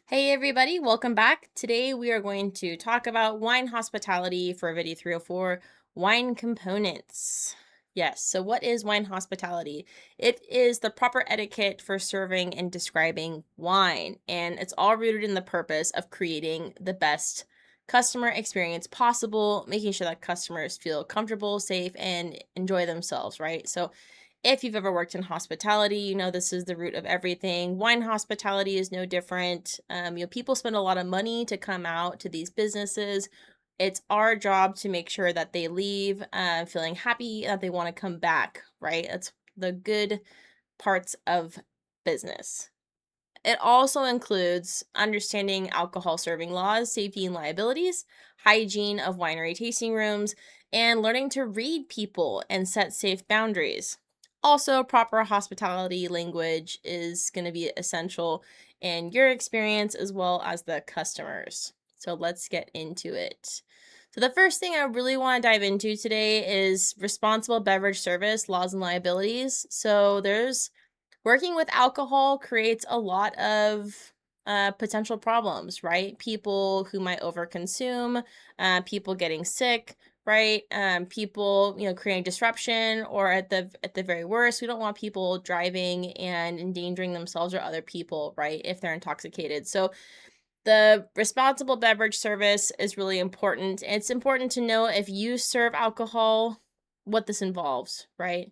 Hey everybody, welcome back. Today we are going to talk about wine hospitality for video 304, wine components. Yes, so what is wine hospitality? It is the proper etiquette for serving and describing wine, and it's all rooted in the purpose of creating the best customer experience possible, making sure that customers feel comfortable, safe, and enjoy themselves, right? So if you've ever worked in hospitality, you know this is the root of everything. Wine hospitality is no different. People spend a lot of money to come out to these businesses. It's our job to make sure that they leave feeling happy, that they want to come back, right? That's the good parts of business. It also includes understanding alcohol serving laws, safety and liabilities, hygiene of winery tasting rooms, and learning to read people and set safe boundaries. Also, proper hospitality language is going to be essential in your experience as well as the customers. So let's get into it. So, the first thing I really want to dive into today is responsible beverage service laws and liabilities. So, there's working with alcohol creates a lot of potential problems, right? People who might overconsume, people getting sick, right? People, creating disruption, or at the very worst, we don't want people driving and endangering themselves or other people, right? If they're intoxicated. So the responsible beverage service is really important. It's important to know if you serve alcohol, what this involves, right?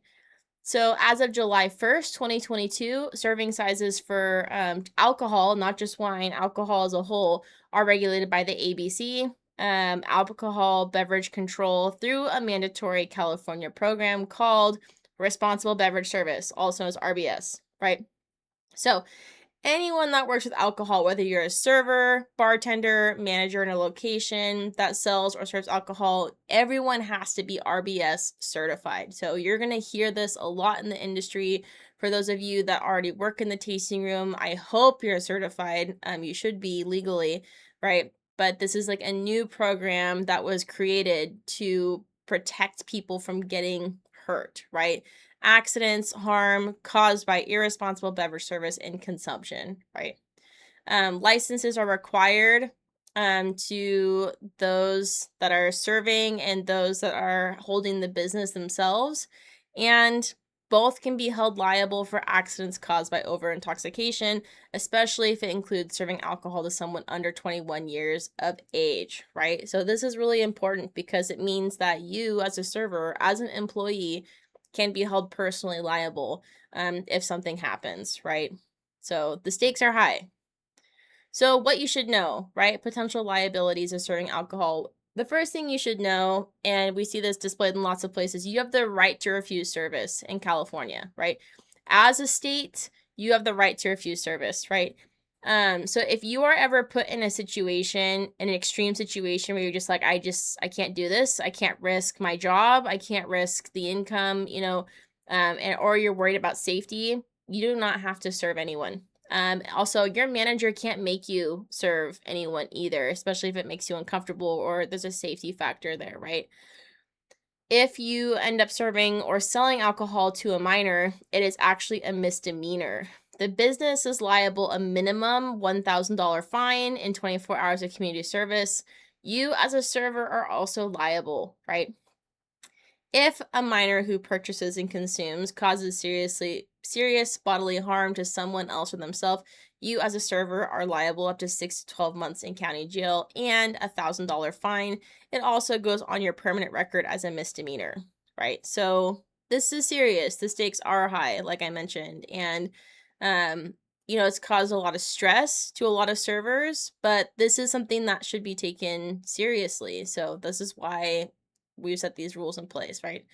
So, as of July 1st, 2022, serving sizes for alcohol, not just wine, alcohol as a whole, are regulated by the ABC, Alcohol Beverage Control, through a mandatory California program called Responsible Beverage Service, also known as RBS, right? So, anyone that works with alcohol, whether you're a server, bartender, manager in a location that sells or serves alcohol, everyone has to be RBS certified. So you're going to hear this a lot in the industry. For those of you that already work in the tasting room, I hope you're certified. You should be legally, right? But this is like a new program that was created to protect people from getting hurt, right? Accidents, harm caused by irresponsible beverage service and consumption, right? Licenses are required to those that are serving and those that are holding the business themselves. And both can be held liable for accidents caused by over intoxication, especially if it includes serving alcohol to someone under 21 years of age, right? So, this is really important because it means that you, as a server, as an employee, can be held personally liable if something happens, right? So, the stakes are high. So, what you should know, right? Potential liabilities of serving alcohol. The first thing you should know, and we see this displayed in lots of places, you have the right to refuse service in California, right? As a state, you have the right to refuse service, right? So if you are ever put in a situation, an extreme situation where you're just like, I can't do this, I can't risk my job, I can't risk the income, and or you're worried about safety, you do not have to serve anyone. Also, your manager can't make you serve anyone either, especially if it makes you uncomfortable or there's a safety factor there, right? If you end up serving or selling alcohol to a minor, it is actually a misdemeanor. The business is liable a minimum $1,000 fine and 24 hours of community service. You, as a server, are also liable, right? If a minor who purchases and consumes causes serious bodily harm to someone else or themselves, you as a server are liable up to 6 to 12 months in county jail and $1,000 fine. It also goes on your permanent record as a misdemeanor, right? So this is serious. The stakes are high, like I mentioned, and um, it's caused a lot of stress to a lot of servers, but this is something that should be taken seriously. So this is why we've set these rules in place, right?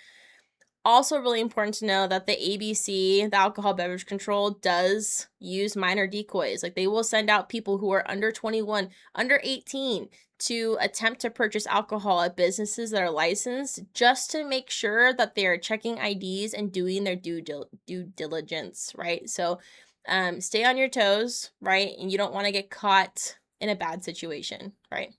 Also, really important to know that the ABC, the Alcohol Beverage Control, does use minor decoys. Like they will send out people who are under 21, under 18 to attempt to purchase alcohol at businesses that are licensed just to make sure that they are checking IDs and doing their due diligence, right? So, stay on your toes, right? And you don't want to get caught in a bad situation, right?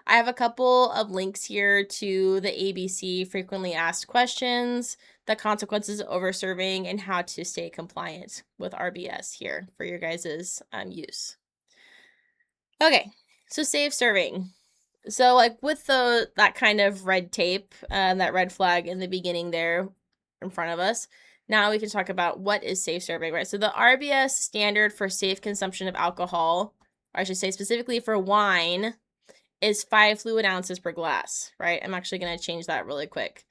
I have a couple of links here to the ABC frequently asked questions, the consequences of overserving, and how to stay compliant with RBS here for your guys' use. Okay, so safe serving. So like with that kind of red tape, that red flag in the beginning there in front of us, now we can talk about what is safe serving, right? So the RBS standard for safe consumption of alcohol, or I should say specifically for wine, is 5 fluid ounces per glass, right? I'm actually going to change that really quick,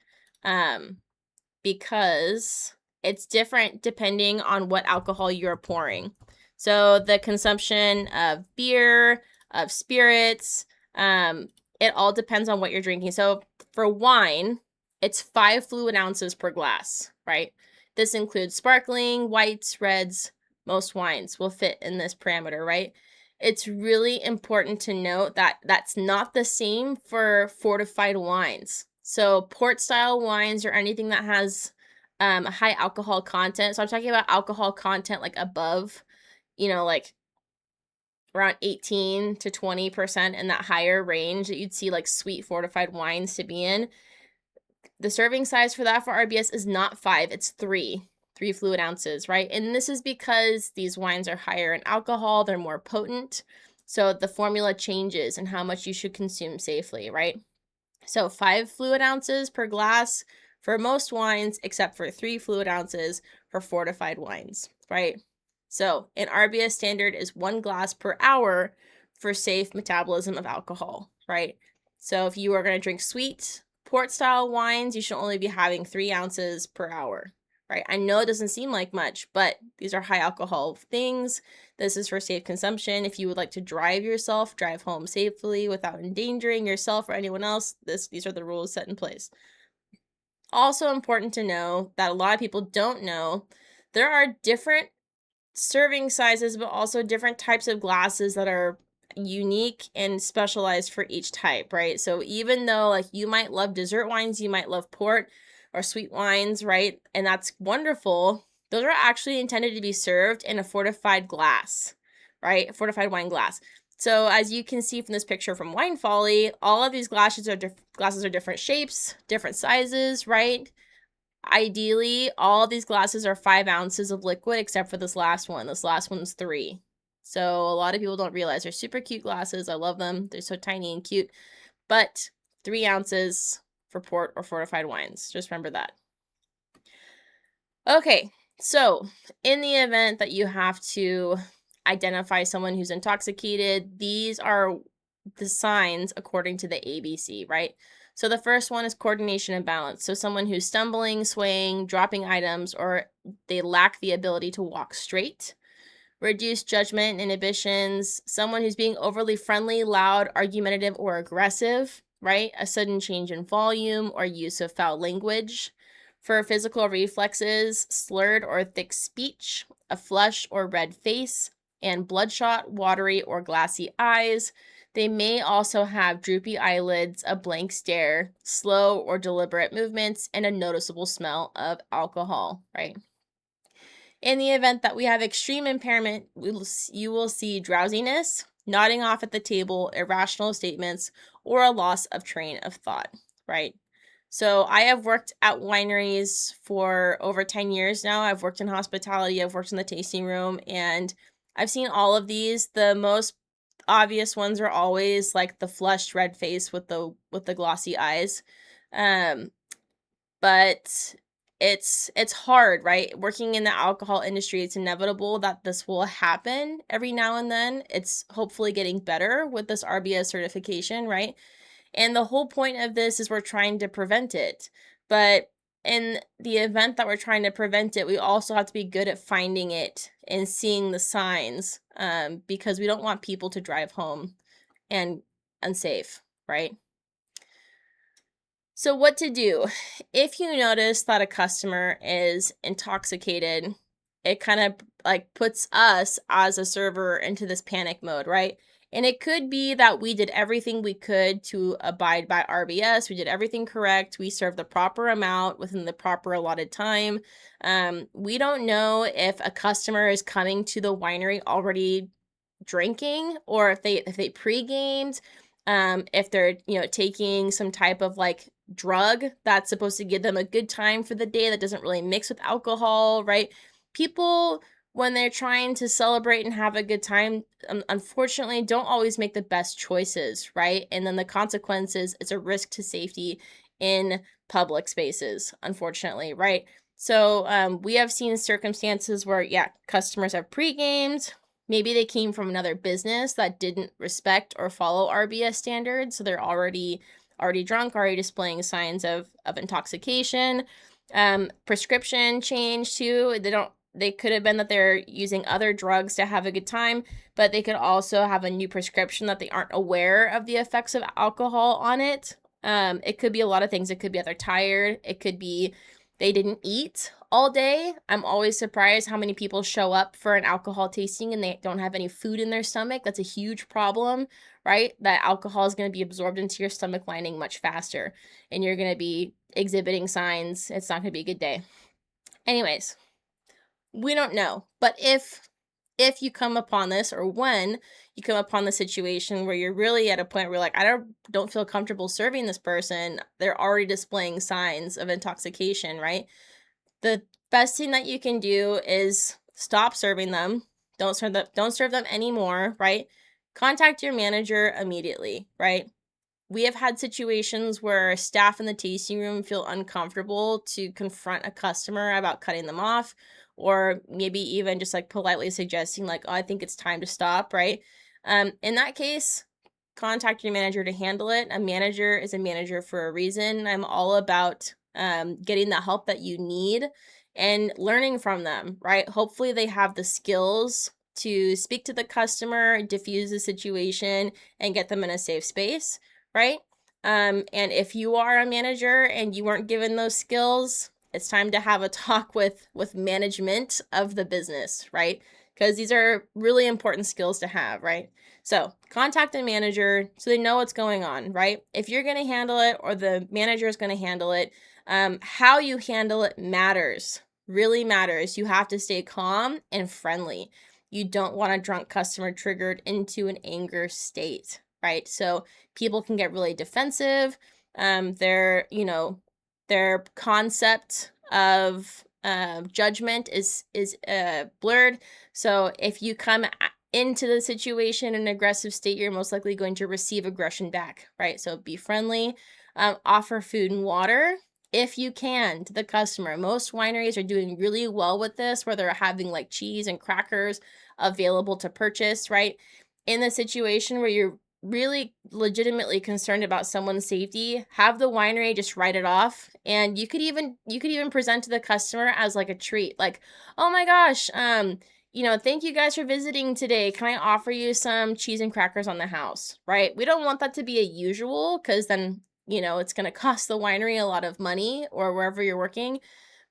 because it's different depending on what alcohol you're pouring. So the consumption of beer, of spirits, it all depends on what you're drinking. So for wine, it's 5 fluid ounces per glass, right? This includes sparkling, whites, reds. Most wines will fit in this parameter, right? It's really important to note that that's not the same for fortified wines. So port style wines or anything that has a high alcohol content. So I'm talking about alcohol content like above, like around 18 to 20% in that higher range that you'd see like sweet fortified wines to be in. The serving size for that for RBS is not 5, it's 3 fluid ounces, right? And this is because these wines are higher in alcohol, they're more potent. So the formula changes and how much you should consume safely, right? So 5 fluid ounces per glass for most wines, except for 3 fluid ounces for fortified wines, right? So an RBS standard is 1 glass per hour for safe metabolism of alcohol, right? So if you are going to drink sweet port style wines, you should only be having 3 ounces per hour, right? I know it doesn't seem like much, but these are high alcohol things. This is for safe consumption. If you would like to drive home safely without endangering yourself or anyone else, these are the rules set in place. Also important to know that a lot of people don't know, there are different serving sizes, but also different types of glasses that are unique and specialized for each type, right? So even though like you might love dessert wines, you might love port or sweet wines, right? And that's wonderful. Those are actually intended to be served in a fortified glass, right? A fortified wine glass. So as you can see from this picture from Wine Folly, all of these glasses are different shapes, different sizes, right? Ideally, all these glasses are 5 ounces of liquid except for this last one. This last one's 3. So a lot of people don't realize they're super cute glasses. I love them. They're so tiny and cute. But 3 ounces for port or fortified wines. Just remember that. Okay, so in the event that you have to identify someone who's intoxicated, these are the signs according to the ABC, right? So the first one is coordination and balance. So someone who's stumbling, swaying, dropping items, or they lack the ability to walk straight. Reduced judgment, inhibitions, someone who's being overly friendly, loud, argumentative, or aggressive, right? A sudden change in volume or use of foul language. For physical reflexes, slurred or thick speech, a flush or red face, and bloodshot, watery, or glassy eyes. They may also have droopy eyelids, a blank stare, slow or deliberate movements, and a noticeable smell of alcohol, right? In the event that we have extreme impairment, you will see drowsiness, nodding off at the table, irrational statements, or a loss of train of thought, right? So I have worked at wineries for over 10 years now. I've worked in hospitality, I've worked in the tasting room, and I've seen all of these. The most obvious ones are always like the flushed red face with the glossy eyes. But it's hard, right? Working in the alcohol industry, it's inevitable that this will happen every now and then. It's hopefully getting better with this RBS certification, right? And the whole point of this is we're trying to prevent it. But in the event that we're trying to prevent it, we also have to be good at finding it and seeing the signs, because we don't want people to drive home and unsafe, right? So what to do? If you notice that a customer is intoxicated, it kind of like puts us as a server into this panic mode, right? And it could be that we did everything we could to abide by RBS. We did everything correct. We served the proper amount within the proper allotted time. We don't know if a customer is coming to the winery already drinking or if they pre-gamed, if they're taking some type of like drug that's supposed to give them a good time for the day that doesn't really mix with alcohol, right? People when they're trying to celebrate and have a good time, unfortunately, don't always make the best choices, right? And then the consequences, it's a risk to safety in public spaces, unfortunately, right? So we have seen circumstances where, yeah, customers have pre-gamed. Maybe they came from another business that didn't respect or follow RBS standards, so they're already drunk, already displaying signs of intoxication. Prescription change too. They could have been that they're using other drugs to have a good time, but they could also have a new prescription that they aren't aware of the effects of alcohol on it. It could be a lot of things. It could be that they're tired. It could be they didn't eat all day. I'm always surprised how many people show up for an alcohol tasting and they don't have any food in their stomach. That's a huge problem, right? That alcohol is going to be absorbed into your stomach lining much faster, and you're going to be exhibiting signs. It's not going to be a good day. Anyways, we don't know. But if you come upon this, or when you come upon the situation where you're really at a point where like, I don't feel comfortable serving this person, they're already displaying signs of intoxication, right? The best thing that you can do is stop serving them. Don't serve them anymore, right? Contact your manager immediately, right? We have had situations where staff in the tasting room feel uncomfortable to confront a customer about cutting them off, or maybe even just like politely suggesting like, oh, I think it's time to stop, right? In that case, contact your manager to handle it. A manager is a manager for a reason. I'm all about getting the help that you need and learning from them, right? Hopefully they have the skills to speak to the customer, diffuse the situation, and get them in a safe space, right? And if you are a manager and you weren't given those skills, it's time to have a talk with management of the business, right? Because these are really important skills to have, right? So contact the manager so they know what's going on, right? If you're going to handle it or the manager is going to handle it, how you handle it matters, really matters. You have to stay calm and friendly. You don't want a drunk customer triggered into an anger state, right? So people can get really defensive. Their concept of judgment is blurred. So if you come into the situation in an aggressive state, you're most likely going to receive aggression back, right? So be friendly. Offer food and water if you can to the customer. Most wineries are doing really well with this, where they're having like cheese and crackers available to purchase, right? In the situation where you're really legitimately concerned about someone's safety, have the winery just write it off. And you could even present to the customer as like a treat, like, oh my gosh, thank you guys for visiting today. Can I offer you some cheese and crackers on the house, right? We don't want that to be a usual, because then, it's going to cost the winery a lot of money, or wherever you're working.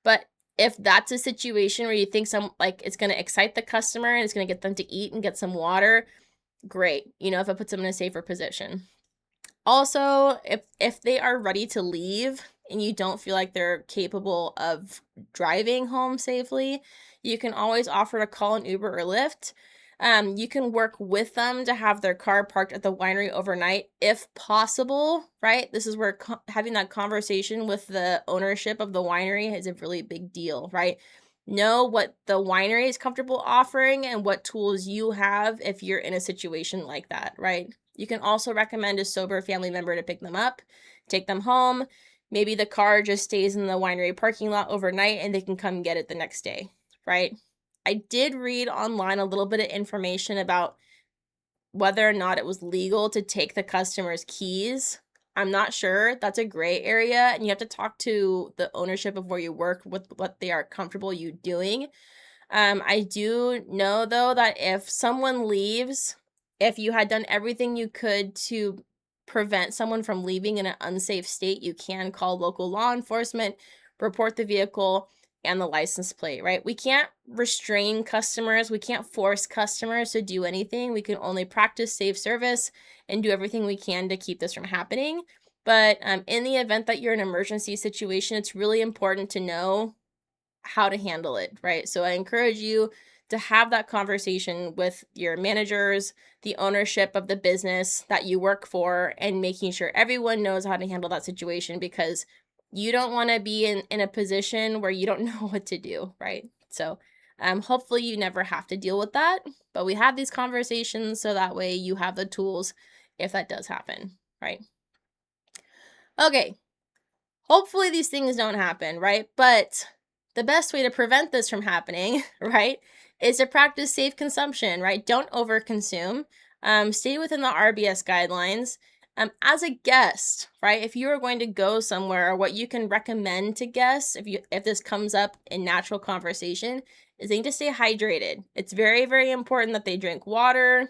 But if that's a situation where you think it's going to excite the customer and it's going to get them to eat and get some water, great. If it puts them in a safer position. Also, if they are ready to leave and you don't feel like they're capable of driving home safely, you can always offer to call an Uber or Lyft. You can work with them to have their car parked at the winery overnight if possible, right? This is where having that conversation with the ownership of the winery is a really big deal, right? Know what the winery is comfortable offering and what tools you have if you're in a situation like that, right? You can also recommend a sober family member to pick them up, take them home. Maybe the car just stays in the winery parking lot overnight and they can come get it the next day, right? I did read online a little bit of information about whether or not it was legal to take the customer's keys. I'm not sure. That's a gray area, and you have to talk to the ownership of where you work with what they are comfortable you doing. I do know, though, that if someone leaves, if you had done everything you could to prevent someone from leaving in an unsafe state, you can call local law enforcement, report the vehicle and the license plate, right? We can't restrain customers. We can't force customers to do anything. We can only practice safe service and do everything we can to keep this from happening. But in the event that you're in an emergency situation, it's really important to know how to handle it, right? So I encourage you to have that conversation with your managers, the ownership of the business that you work for, and making sure everyone knows how to handle that situation, because you don't want to be in a position where you don't know what to do, right? So Hopefully you never have to deal with that, but we have these conversations so that way you have the tools if that does happen, right? Okay, hopefully these things don't happen, right? But the best way to prevent this from happening, right, is to practice safe consumption, right? Don't overconsume. Stay within the RBS guidelines. As a guest, right, if you are going to go somewhere, what you can recommend to guests, if this comes up in natural conversation, is they need to stay hydrated. It's very, very important that they drink water,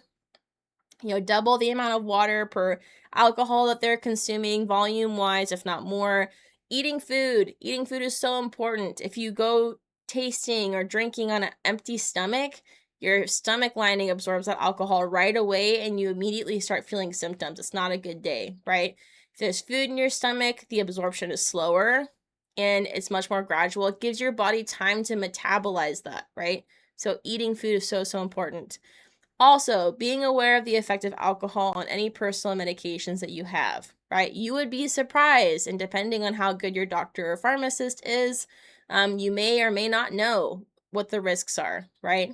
double the amount of water per alcohol that they're consuming volume wise, if not more. Eating food is so important. If you go tasting or drinking on an empty stomach, your stomach lining absorbs that alcohol right away and you immediately start feeling symptoms. It's not a good day, right? If there's food in your stomach, the absorption is slower and it's much more gradual. It gives your body time to metabolize that, right? So eating food is so important. Also, being aware of the effect of alcohol on any personal medications that you have, right? You would be surprised, and depending on how good your doctor or pharmacist is, you may or may not know what the risks are, right?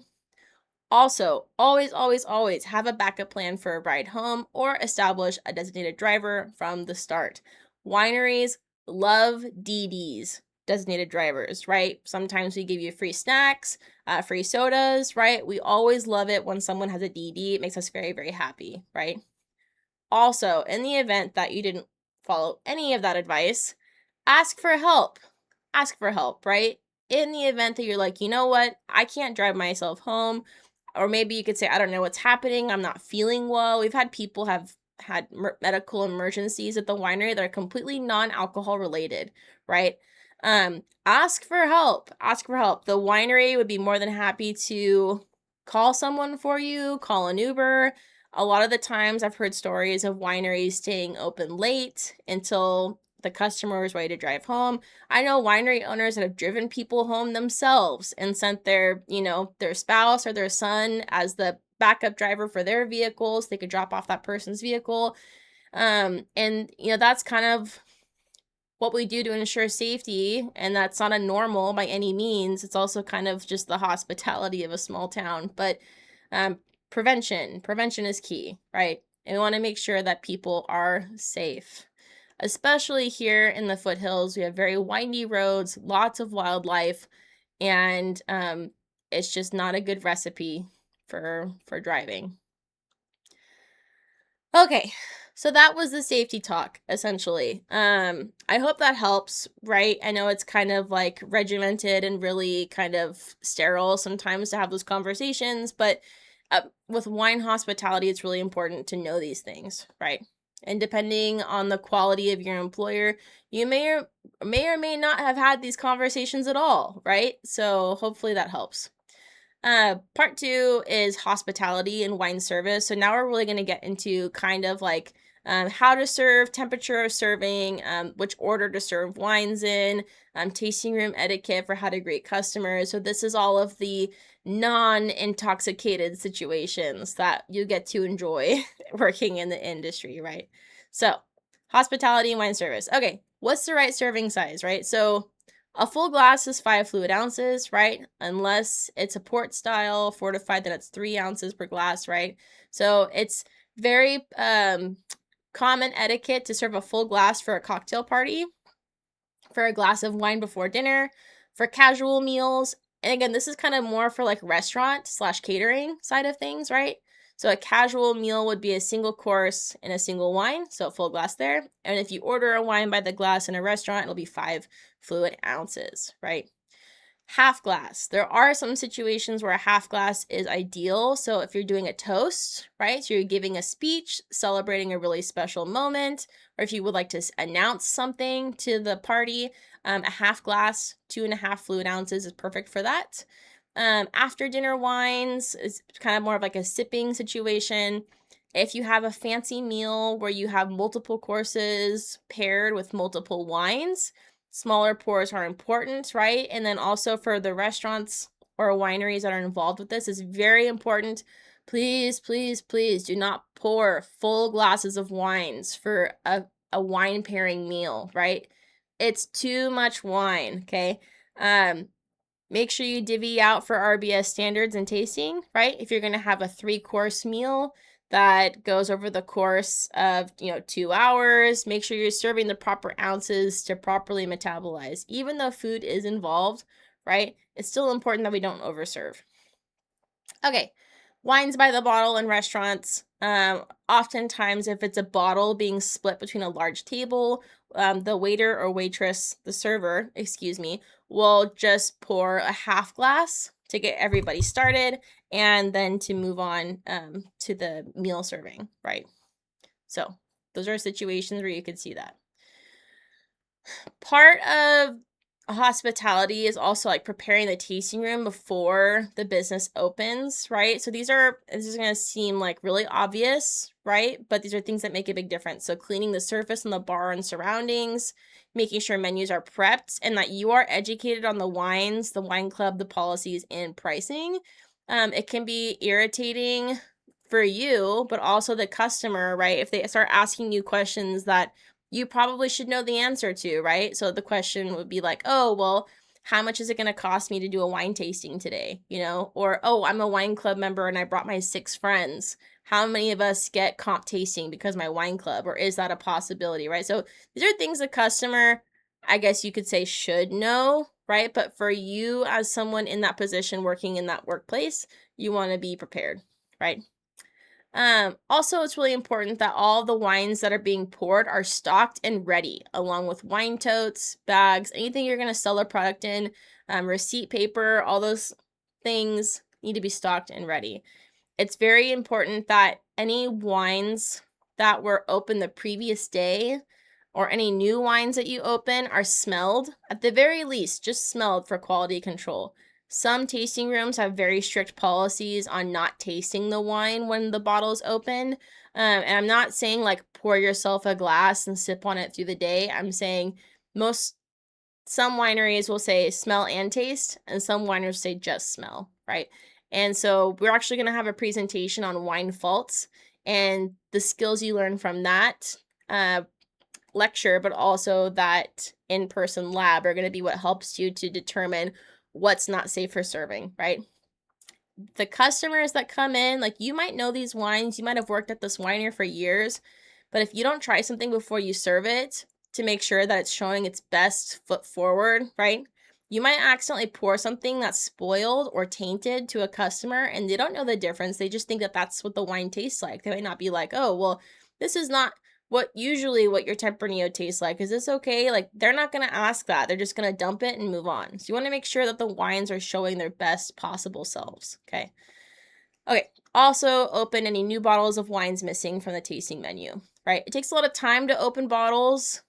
Also, always, always, always have a backup plan for a ride home or establish a designated driver from the start. Wineries love DDs, designated drivers, right? Sometimes we give you free snacks, free sodas, right? We always love it when someone has a DD. It makes us very, very happy, right? Also, in the event that you didn't follow any of that advice, ask for help. Ask for help, right? In the event that you're like, you know what, I can't drive myself home, or maybe you could say, I don't know what's happening, I'm not feeling well. We've had people have had medical emergencies at the winery that are completely non-alcohol related, right? Ask for help. Ask for help. The winery would be more than happy to call someone for you, call an Uber. A lot of the times I've heard stories of wineries staying open late until the customer is ready to drive home. I know winery owners that have driven people home themselves and sent their spouse or their son as the backup driver for their vehicles. They could drop off that person's vehicle. And that's kind of what we do to ensure safety, and that's not a normal by any means. It's also kind of just the hospitality of a small town, but um, prevention is key, right? And we want to make sure that people are safe. Especially here in the foothills, we have very windy roads, lots of wildlife, and it's just not a good recipe for driving. Okay, so that was the safety talk, essentially. I hope that helps, right? I know it's kind of like regimented and really kind of sterile sometimes to have those conversations, but with wine hospitality, it's really important to know these things, right? And depending on the quality of your employer, you may not have had these conversations at all, right? So hopefully that helps. Part two is hospitality and wine service. So now we're really going to get into kind of like how to serve, temperature of serving, which order to serve wines in, tasting room etiquette for how to greet customers. So this is all of the non-intoxicated situations that you get to enjoy working in the industry, right? So hospitality and wine service. Okay, what's the right serving size, right? So a full glass is 5 fluid ounces, right? Unless it's a port style fortified, then it's 3 ounces per glass, right? So it's very common etiquette to serve a full glass for a cocktail party, for a glass of wine before dinner, for casual meals. And again, this is kind of more for like restaurant slash catering side of things, right? So a casual meal would be a single course and a single wine, so a full glass there. And if you order a wine by the glass in a restaurant, it'll be 5 fluid ounces, right? Half glass. There are some situations where a half glass is ideal. So if you're doing a toast, right? So you're giving a speech celebrating a really special moment, or if you would like to announce something to the party, a half glass, 2.5 fluid ounces is perfect for that. After dinner wines is kind of more of like a sipping situation. If you have a fancy meal where you have multiple courses paired with multiple wines, smaller pours are important, right? And then also for the restaurants or wineries that are involved with this, is very important. Please, please, please do not pour full glasses of wines for a wine pairing meal, right? It's too much wine, okay? Make sure you divvy out for RBS standards and tasting, right? If you're going to have a 3-course meal that goes over the course of, 2 hours, make sure you're serving the proper ounces to properly metabolize. Even though food is involved, right? It's still important that we don't overserve. Okay, wines by the bottle in restaurants. Oftentimes, if it's a bottle being split between a large table, the waiter or waitress, the server, excuse me, will just pour a half glass to get everybody started and then to move on to the meal serving, right? So those are situations where you can see that. Part of hospitality is also like preparing the tasting room before the business opens, right? So this is going to seem like really obvious, right? But these are things that make a big difference. So cleaning the surface in the bar and surroundings, making sure menus are prepped, and that you are educated on the wines, the wine club, the policies, and pricing. It can be irritating for you, but also the customer, right? If they start asking you questions that you probably should know the answer to, right? So the question would be like, oh, well, how much is it going to cost me to do a wine tasting today? Or, oh, I'm a wine club member and I brought my 6 friends. How many of us get comp tasting because my wine club? Or is that a possibility, right? So these are things the customer, I guess you could say, should know, right? But for you as someone in that position working in that workplace, you want to be prepared, right? Also, it's really important that all the wines that are being poured are stocked and ready, along with wine totes, bags, anything you're going to sell a product in, receipt paper, all those things need to be stocked and ready. It's very important that any wines that were open the previous day or any new wines that you open are smelled, at the very least, just smelled for quality control. Some tasting rooms have very strict policies on not tasting the wine when the bottle's open. And I'm not saying like pour yourself a glass and sip on it through the day. I'm saying some wineries will say smell and taste, and some wineries say just smell, right? And so we're actually going to have a presentation on wine faults and the skills you learn from that lecture, but also that in-person lab are going to be what helps you to determine what's not safe for serving, right? The customers that come in, like you might know these wines, you might have worked at this winery for years, but if you don't try something before you serve it to make sure that it's showing its best foot forward, right? You might accidentally pour something that's spoiled or tainted to a customer and they don't know the difference. They just think that that's what the wine tastes like. They might not be like, oh, well, this is not what your Tempranillo tastes like. Is this okay? Like they're not going to ask that. They're just going to dump it and move on. So you want to make sure that the wines are showing their best possible selves. Okay. Okay. Also open any new bottles of wines missing from the tasting menu, right? It takes a lot of time to open bottles.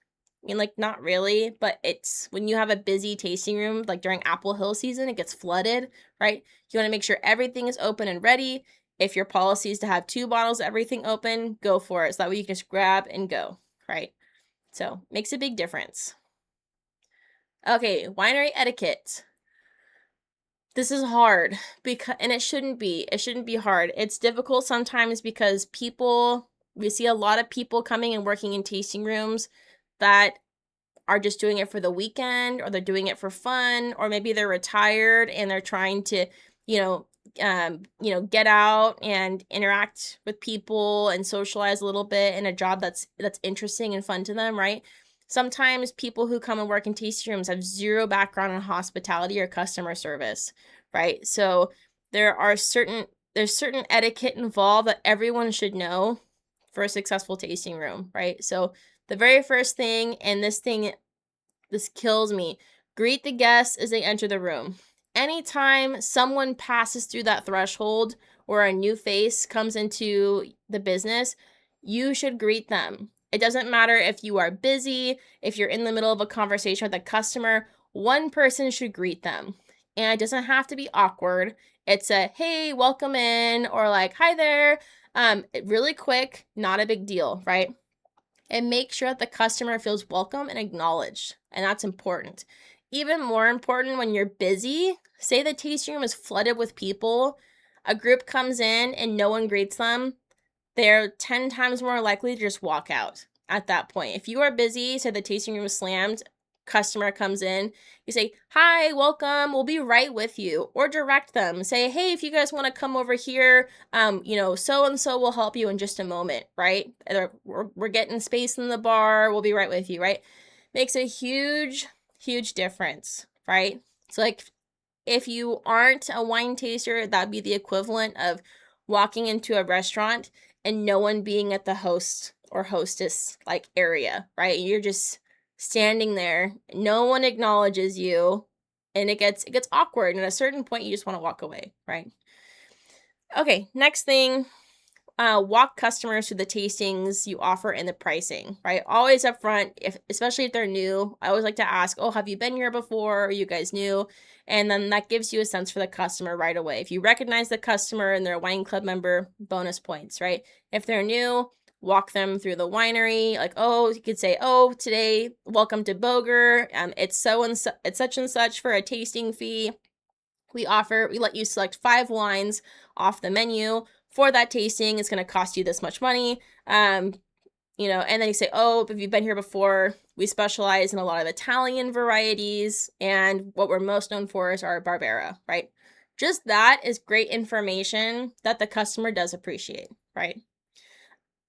I mean, like not really, but it's when you have a busy tasting room, like during Apple Hill season, it gets flooded, right? You want to make sure everything is open and ready. If your policy is to have 2 bottles of everything open, go for it. So that way you can just grab and go, right? So makes a big difference. Okay, winery etiquette. This is hard and it shouldn't be. It shouldn't be hard. It's difficult sometimes because we see a lot of people coming and working in tasting rooms that are just doing it for the weekend, or they're doing it for fun, or maybe they're retired and they're trying to, get out and interact with people and socialize a little bit in a job that's interesting and fun to them, right? Sometimes people who come and work in tasting rooms have zero background in hospitality or customer service, right? So there's certain etiquette involved that everyone should know for a successful tasting room, right? So the very first thing, and this kills me, greet the guests as they enter the room. Anytime someone passes through that threshold or a new face comes into the business, you should greet them. It doesn't matter if you are busy, if you're in the middle of a conversation with a customer, one person should greet them. And it doesn't have to be awkward. It's a, hey, welcome in, or like, hi there. Really quick, not a big deal, right? And make sure that the customer feels welcome and acknowledged. And that's important. Even more important when you're busy, say the tasting room is flooded with people, a group comes in and no one greets them, they're 10 times more likely to just walk out at that point. If you are busy, say the tasting room is slammed, customer comes in, you say, "Hi, welcome, we'll be right with you," or direct them. Say, "Hey, if you guys want to come over here, so and so will help you in just a moment," right? We're getting space in the bar, we'll be right with you, right? Makes a huge, huge difference, right? So, like, if you aren't a wine taster, that'd be the equivalent of walking into a restaurant and no one being at the host or hostess like area, right? You're just standing there, no one acknowledges you, and it gets awkward, and at a certain point you just want to walk away, right? Okay, next thing, walk customers through the tastings you offer and the pricing, right? Always up front, especially if they're new. I always like to ask, "Oh, have you been here before? Are you guys new?" And then that gives you a sense for the customer right away. If you recognize the customer and they're a wine club member, bonus points, right? If they're new, walk them through the winery. Like, oh, you could say, "Oh, today, welcome to Boger. It's so and so, it's such and such for a tasting fee. We let you select 5 wines off the menu for that tasting. It's going to cost you this much money." And then you say, "Oh, have you been here before? We specialize in a lot of Italian varieties, and what we're most known for is our Barbera," right? Just that is great information that the customer does appreciate, right?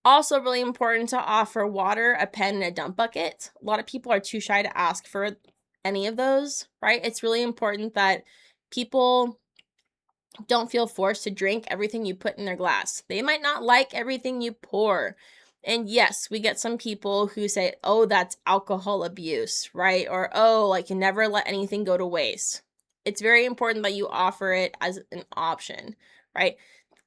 Also, really important to offer water, a pen, and a dump bucket. A lot of people are too shy to ask for any of those, right? It's really important that people don't feel forced to drink everything you put in their glass. They might not like everything you pour. And yes, we get some people who say, "Oh, that's alcohol abuse," right? Or, "Oh, like you never let anything go to waste." It's very important that you offer it as an option, right?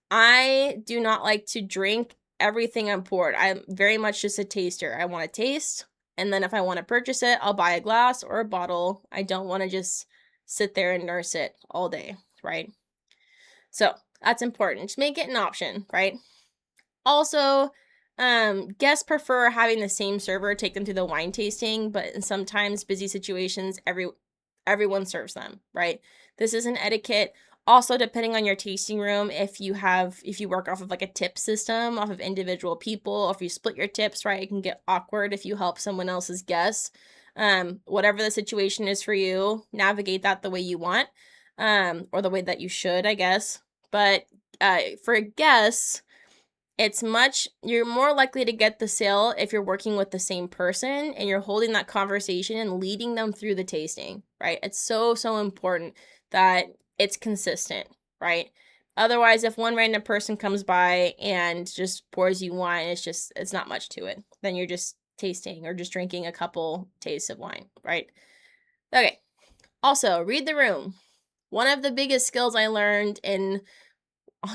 I do not like to drink everything I'm poured. I'm very much just a taster. I want to taste, and then if I want to purchase it, I'll buy a glass or a bottle. I don't want to just sit there and nurse it all day, right? So that's important. Just make it an option, right? Also, guests prefer having the same server take them through the wine tasting, but in sometimes busy situations, everyone serves them, right? This is an etiquette. Also, depending on your tasting room, if you work off of like a tip system, off of individual people, or if you split your tips, right, it can get awkward if you help someone else's guests. Whatever the situation is for you, navigate that the way you want, or the way that you should, I guess. But for guests, you're more likely to get the sale if you're working with the same person and you're holding that conversation and leading them through the tasting, right? It's so, so important that it's consistent, right? Otherwise, if one random person comes by and just pours you wine, it's not much to it. Then you're just tasting or just drinking a couple tastes of wine, right? Okay. Also, read the room. One of the biggest skills I learned in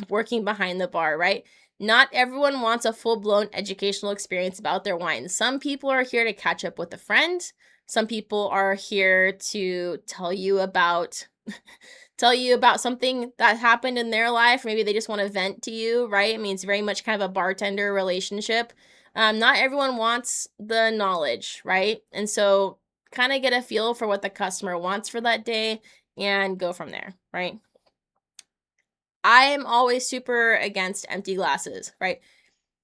working behind the bar, right? Not everyone wants a full-blown educational experience about their wine. Some people are here to catch up with a friend. Some people are here to tell you about something that happened in their life. Maybe they just want to vent to you, right? I mean, it's very much kind of a bartender relationship. Not everyone wants the knowledge, right? And so kind of get a feel for what the customer wants for that day and go from there, right? I am always super against empty glasses, right?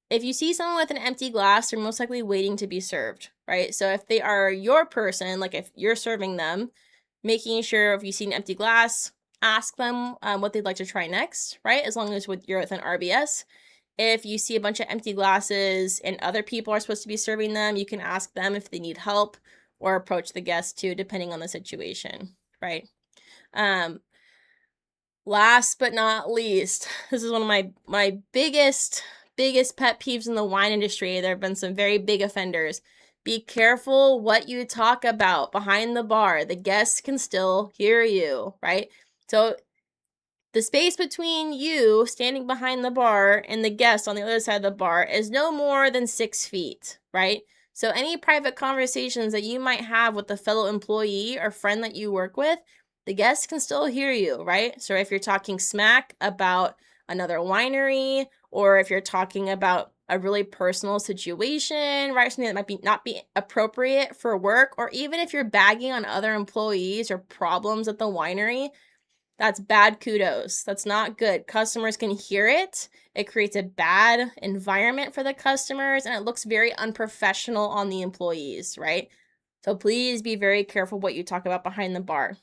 If you see someone with an empty glass, they're most likely waiting to be served, right? So if they are your person, like if you're serving them, making sure if you see an empty glass, ask them what they'd like to try next, right? As long as you're with an RBS. If you see a bunch of empty glasses and other people are supposed to be serving them, you can ask them if they need help or approach the guest too, depending on the situation, right? Last but not least, this is one of my biggest pet peeves in the wine industry. There have been some very big offenders. Be careful what you talk about behind the bar. The guests can still hear you, right? So the space between you standing behind the bar and the guest on the other side of the bar is no more than 6 feet, right? So any private conversations that you might have with a fellow employee or friend that you work with, the guests can still hear you, right? So if you're talking smack about another winery, or if you're talking about a really personal situation, right? Something that might not be appropriate for work, or even if you're bagging on other employees or problems at the winery, that's bad kudos. That's not good. Customers can hear it. It creates a bad environment for the customers, and it looks very unprofessional on the employees, right? So please be very careful what you talk about behind the bar.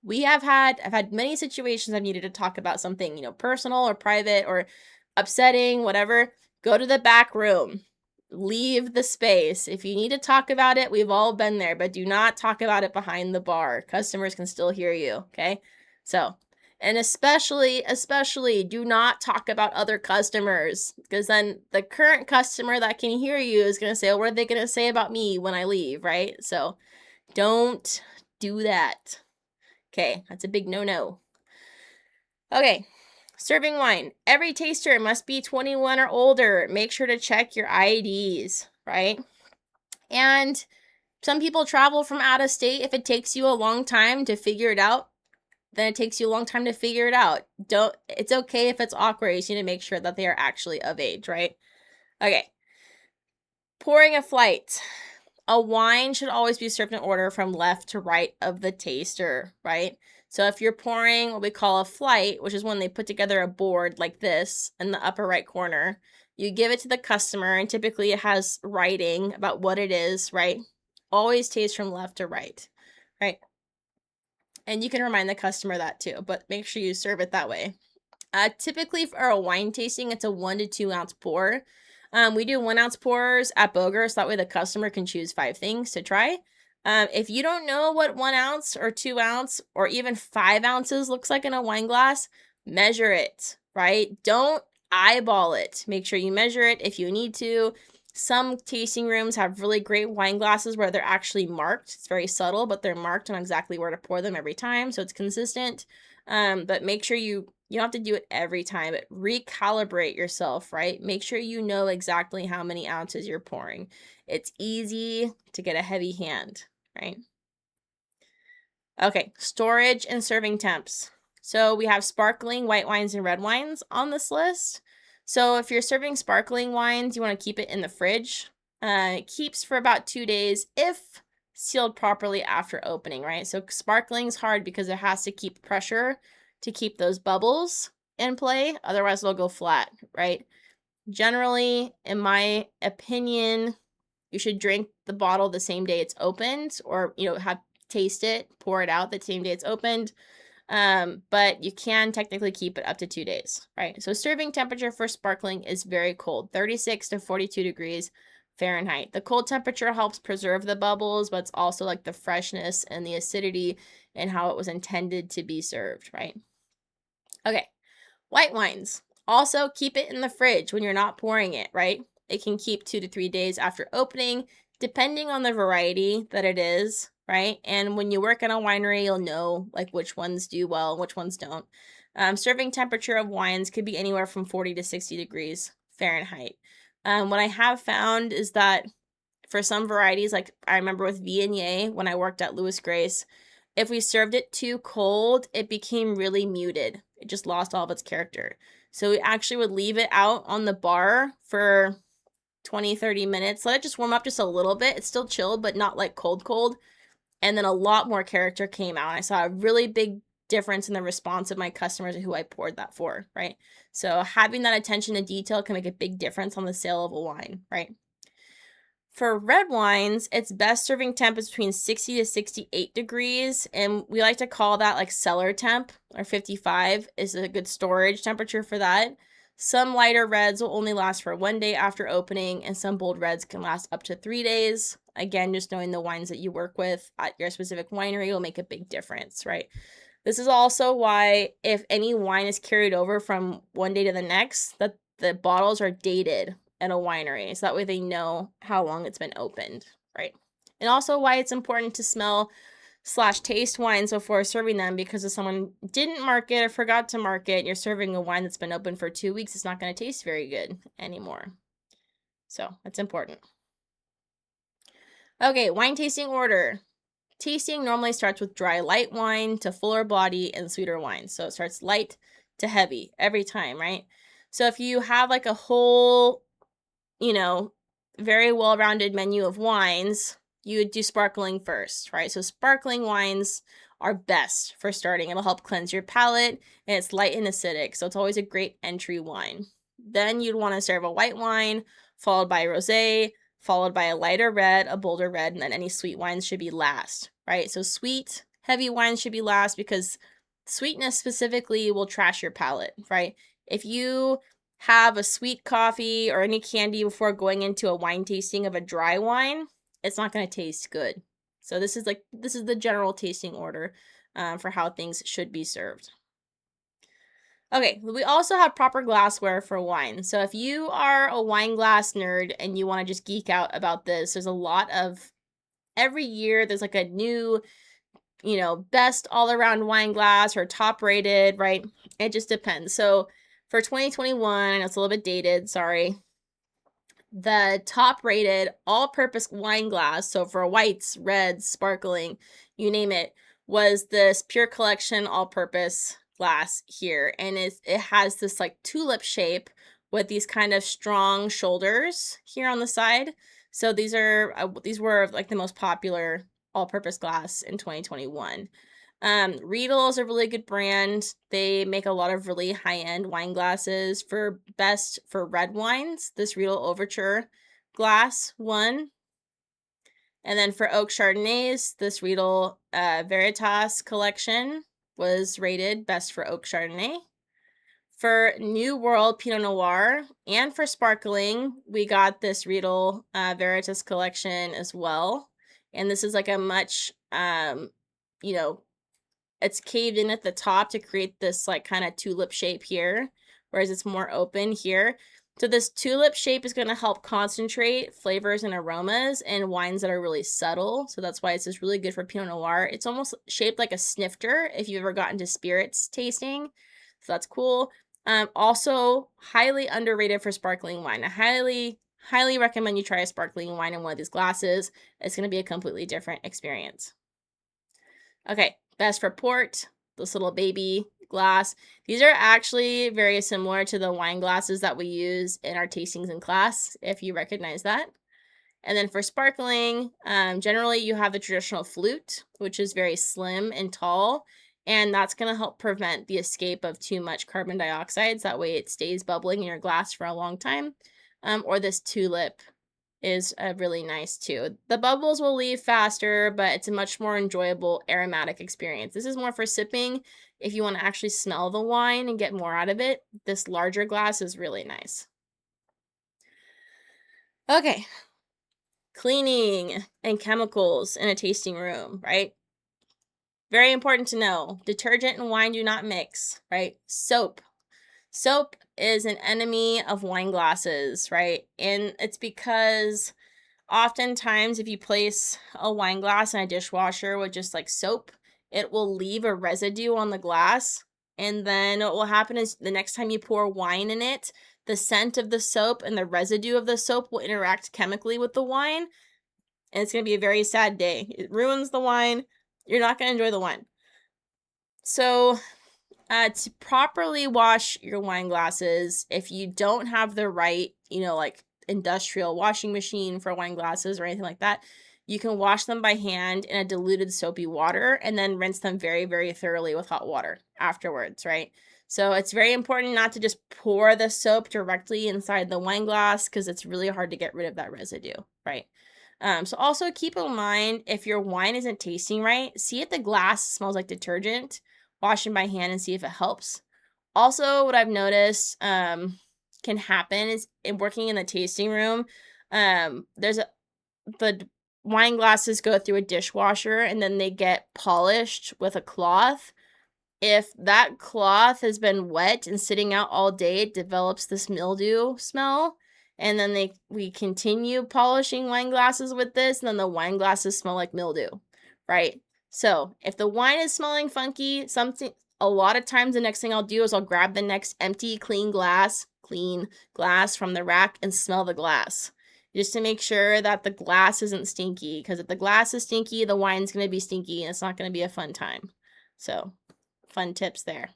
I've had many situations I've needed to talk about something, personal or private or upsetting, whatever. Go to the back room. Leave the space. If you need to talk about it, we've all been there, but do not talk about it behind the bar. Customers can still hear you, okay? So, and especially do not talk about other customers, because then the current customer that can hear you is going to say, "Oh, what are they going to say about me when I leave?" Right? So, don't do that. Okay, that's a big no-no. Okay, serving wine. Every taster must be 21 or older. Make sure to check your IDs, right? And some people travel from out of state. If it takes you a long time to figure it out, then it takes you a long time to figure it out. It's okay if it's awkward. You just need to make sure that they are actually of age, right? Okay. Pouring a flight. A wine should always be served in order from left to right of the taster, right? So if you're pouring what we call a flight, which is when they put together a board like this in the upper right corner, you give it to the customer, and typically it has writing about what it is, right? Always taste from left to right, right? And you can remind the customer that too, but make sure you serve it that way. Typically for a wine tasting, it's a 1 to 2 ounce pour. We do 1 ounce pours at Boger, so that way the customer can choose 5 things to try. If you don't know what 1 ounce or 2 ounce or even 5 ounces looks like in a wine glass, measure it, right? Don't eyeball it. Make sure you measure it if you need to. Some tasting rooms have really great wine glasses where they're actually marked. It's very subtle, but they're marked on exactly where to pour them every time, so it's consistent. But make sure you don't have to do it every time, but recalibrate yourself, right? Make sure you know exactly how many ounces you're pouring. It's easy to get a heavy hand, right? Okay, storage and serving temps. So we have sparkling white wines and red wines on this list. So if you're serving sparkling wines, you want to keep it in the fridge. It keeps for about 2 days if sealed properly after opening, right? So sparkling's hard because it has to keep pressure to keep those bubbles in play. Otherwise, they'll go flat, right? Generally, in my opinion, you should drink the bottle the same day it's opened, or have taste it, pour it out the same day it's opened. But you can technically keep it up to 2 days, right? So serving temperature for sparkling is very cold, 36 to 42 degrees Fahrenheit. The cold temperature helps preserve the bubbles, but it's also like the freshness and the acidity and how it was intended to be served, right? Okay, white wines. Also, keep it in the fridge when you're not pouring it, right? It can keep 2 to 3 days after opening, depending on the variety that it is, right? And when you work in a winery, you'll know like which ones do well and which ones don't. Serving temperature of wines could be anywhere from 40 to 60 degrees Fahrenheit. What I have found is that for some varieties, like I remember with Viognier when I worked at Louis Grace, if we served it too cold, it became really muted. It just lost all of its character. So we actually would leave it out on the bar for 20, 30 minutes. Let it just warm up just a little bit. It's still chilled, but not like cold. And then a lot more character came out. I saw a really big difference in the response of my customers and who I poured that for, right? So having that attention to detail can make a big difference on the sale of a wine, right? For red wines, its best serving temp is between 60 to 68 degrees, and we like to call that like cellar temp, or 55 is a good storage temperature for that. Some lighter reds will only last for 1 day after opening, and some bold reds can last up to 3 days. Again, just knowing the wines that you work with at your specific winery will make a big difference, right? This is also why if any wine is carried over from 1 day to the next, that the bottles are dated at a winery, so that way they know how long it's been opened, right? And also why it's important to smell/taste wines before serving them, because if someone didn't mark it or forgot to mark it, you're serving a wine that's been open for 2 weeks, it's not going to taste very good anymore. So that's important. Okay, wine tasting order. Tasting normally starts with dry light wine to fuller body and sweeter wine. So it starts light to heavy every time, right? So if you have like a whole very well-rounded menu of wines, you would do sparkling first, right? So sparkling wines are best for starting. It'll help cleanse your palate, and it's light and acidic, so it's always a great entry wine. Then you'd want to serve a white wine, followed by rosé, followed by a lighter red, a bolder red, and then any sweet wines should be last, right? So sweet, heavy wines should be last because sweetness specifically will trash your palate, right? If you have a sweet coffee or any candy before going into a wine tasting of a dry wine, it's not going to taste good. So this is the general tasting order for how things should be served. Okay, we also have proper glassware for wine. So if you are a wine glass nerd and you want to just geek out about this, there's a lot of, every year there's like a new, best all around wine glass or top rated, right? It just depends. So for 2021, I know it's a little bit dated, sorry. The top rated all purpose wine glass, so for whites, reds, sparkling, you name it, was this Pure Collection all purpose glass here. And it has this like tulip shape with these kind of strong shoulders here on the side. So these were like the most popular all purpose glass in 2021. Riedel is a really good brand. They make a lot of really high-end wine glasses for red wines. This Riedel Overture glass won. And then for oak Chardonnays, this Riedel Veritas collection was rated best for oak Chardonnay. For New World Pinot Noir and for sparkling, we got this Riedel Veritas collection as well. And this is like a much, it's caved in at the top to create this like kind of tulip shape here, whereas it's more open here. So this tulip shape is going to help concentrate flavors and aromas in wines that are really subtle. So that's why it's just really good for Pinot Noir. It's almost shaped like a snifter if you've ever gotten to spirits tasting. So that's cool. Also highly underrated for sparkling wine. I highly recommend you try a sparkling wine in one of these glasses. It's going to be a completely different experience. Okay, best for port, this little baby glass. These are actually very similar to the wine glasses that we use in our tastings in class, if you recognize that. And then for sparkling, generally you have the traditional flute, which is very slim and tall, and that's going to help prevent the escape of too much carbon dioxide. So that way it stays bubbling in your glass for a long time. Or this tulip is really nice too. The bubbles will leave faster, but it's a much more enjoyable aromatic experience. This is more for sipping. If you want to actually smell the wine and get more out of it, this larger glass is really nice. Okay, cleaning and chemicals in a tasting room, right? Very important to know. Detergent and wine do not mix, right? Soap. Soap is an enemy of wine glasses, right? And it's because oftentimes if you place a wine glass in a dishwasher with just like soap, it will leave a residue on the glass. And then what will happen is the next time you pour wine in it, the scent of the soap and the residue of the soap will interact chemically with the wine. And it's going to be a very sad day. It ruins the wine. You're not going to enjoy the wine. So to properly wash your wine glasses, if you don't have the right, like industrial washing machine for wine glasses or anything like that, you can wash them by hand in a diluted soapy water and then rinse them very, very thoroughly with hot water afterwards, right? So it's very important not to just pour the soap directly inside the wine glass because it's really hard to get rid of that residue, right? So also keep in mind, if your wine isn't tasting right, see if the glass smells like detergent, wash them by hand and see if it helps. Also, what I've noticed can happen is in working in the tasting room, the wine glasses go through a dishwasher and then they get polished with a cloth. If that cloth has been wet and sitting out all day, it develops this mildew smell. And then we continue polishing wine glasses with this, and then the wine glasses smell like mildew, right? So if the wine is smelling funky, a lot of times the next thing I'll do is I'll grab the next empty, clean glass from the rack and smell the glass. Just to make sure that the glass isn't stinky, because if the glass is stinky, the wine's going to be stinky, and it's not going to be a fun time. So, fun tips there.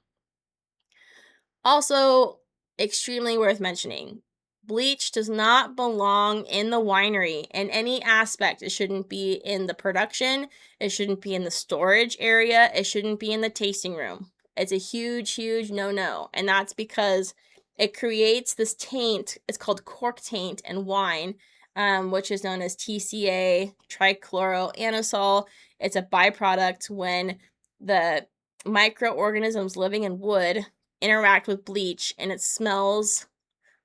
Also, extremely worth mentioning, bleach does not belong in the winery in any aspect. It shouldn't be in the production. It shouldn't be in the storage area. It shouldn't be in the tasting room. It's a huge, huge no-no. And that's because it creates this taint. It's called cork taint in wine. which is known as TCA, trichloroanisole. It's a byproduct when the microorganisms living in wood interact with bleach, and it smells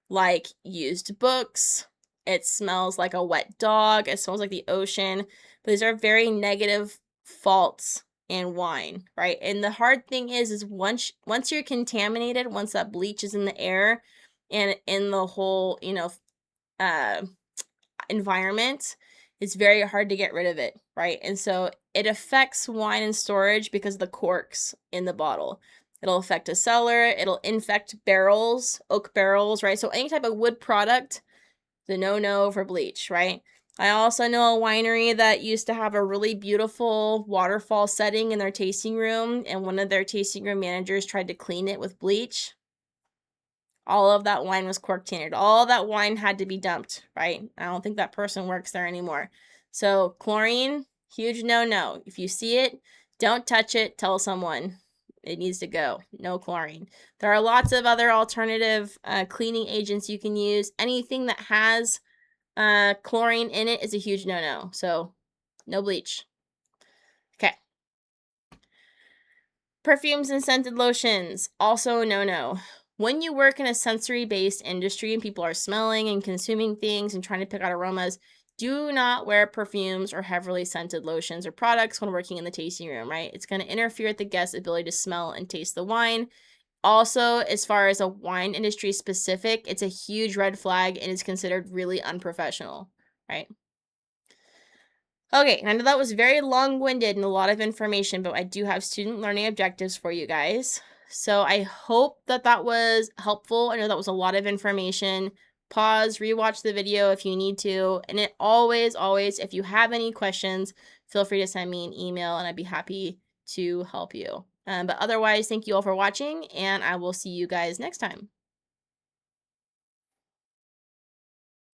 like used books. It smells like a wet dog. It smells like the ocean. But these are very negative faults in wine, right? And the hard thing is once you're contaminated, once that bleach is in the air and in the whole, uh environment, it's very hard to get rid of it, right? And so it affects wine and storage because of the corks in the bottle. It'll affect a cellar, it'll infect barrels, oak barrels, right? So any type of wood product, the no for bleach, right? I also know a winery that used to have a really beautiful waterfall setting in their tasting room, and one of their tasting room managers tried to clean it with bleach. All of that wine was cork tainted. All that wine had to be dumped, right? I don't think that person works there anymore. So chlorine, huge no. If you see it, don't touch it. Tell someone it needs to go. No chlorine. There are lots of other alternative cleaning agents you can use. Anything that has chlorine in it is a huge no. So no bleach. Okay. Perfumes and scented lotions, also no. When you work in a sensory-based industry and people are smelling and consuming things and trying to pick out aromas, do not wear perfumes or heavily scented lotions or products when working in the tasting room, right? It's going to interfere with the guest's ability to smell and taste the wine. Also, as far as a wine industry specific, it's a huge red flag and is considered really unprofessional, right? Okay, and I know that was very long-winded and a lot of information, but I do have student learning objectives for you guys. So I hope that that was helpful. I know that was a lot of information. Pause, rewatch the video if you need to. And it always, if you have any questions, feel free to send me an email and I'd be happy to help you. But otherwise, thank you all for watching and I will see you guys next time.